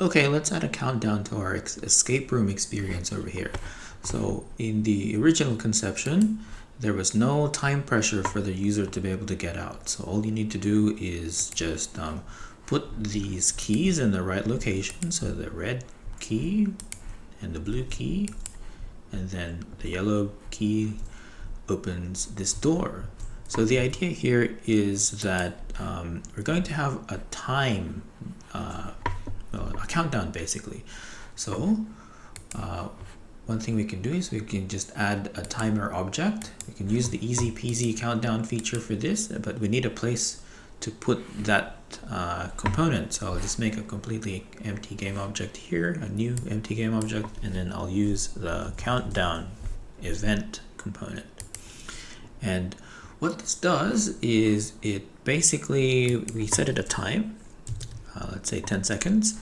Okay, let's add a countdown to our escape room experience over here. So in the original conception, there was no time pressure for the user to be able to get out. So all you need to do is just put these keys in the right location. So the red key and the blue key, and then the yellow key opens this door. So the idea here is that we're going to have a time, a countdown basically. So one thing we can do is we can just add a timer object. We can use the easy peasy countdown feature for this, but we need a place to put that component. So I'll just make a completely empty game object here, a new empty game object, and then I'll use the countdown event component. And what this does is it basically, we set it a time, let's say 10 seconds,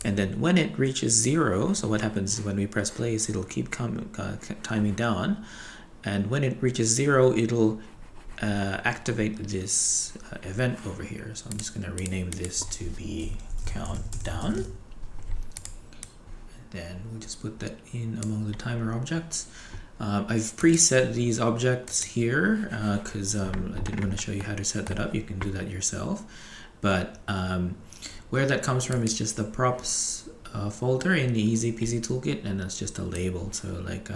and then when it reaches 0, so what happens when we press play is it'll keep timing down, and when it reaches 0, it'll activate this event over here. So I'm just going to rename this to be countdown, and then we'll just put that in among the timer objects. I've preset these objects here because I didn't want to show you how to set that up. You can do that yourself, but where that comes from is just the props folder in the Easy Peasy Toolkit, and that's just a label. So like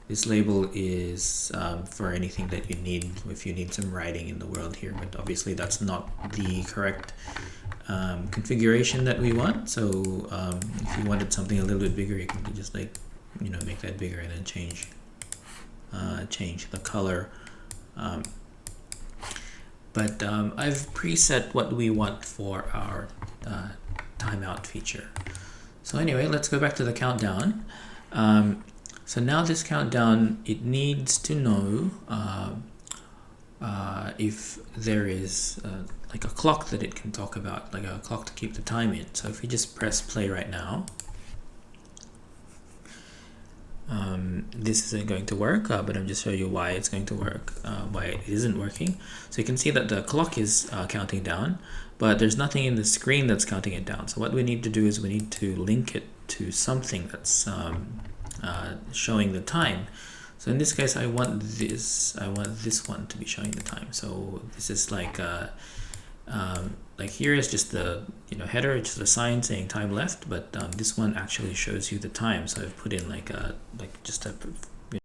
this label is for anything that you need, if you need some writing in the world here, but obviously that's not the correct configuration that we want. So if you wanted something a little bit bigger, you can just like, you know, make that bigger and then change the color. But I've preset what we want for our timeout feature. So anyway, let's go back to the countdown. So now this countdown, it needs to know if there is like a clock that it can talk about, like a clock to keep the time in. So if we just press play right now, this isn't going to work, but I'm just showing you why it's going to work, why it isn't working. So you can see that the clock is counting down, but there's nothing in the screen that's counting it down. So what we need to do is we need to link it to something that's showing the time. So in this case, I want this one to be showing the time. So this is like here is just the header, it's just a sign saying time left, but this one actually shows you the time. So I've put in just a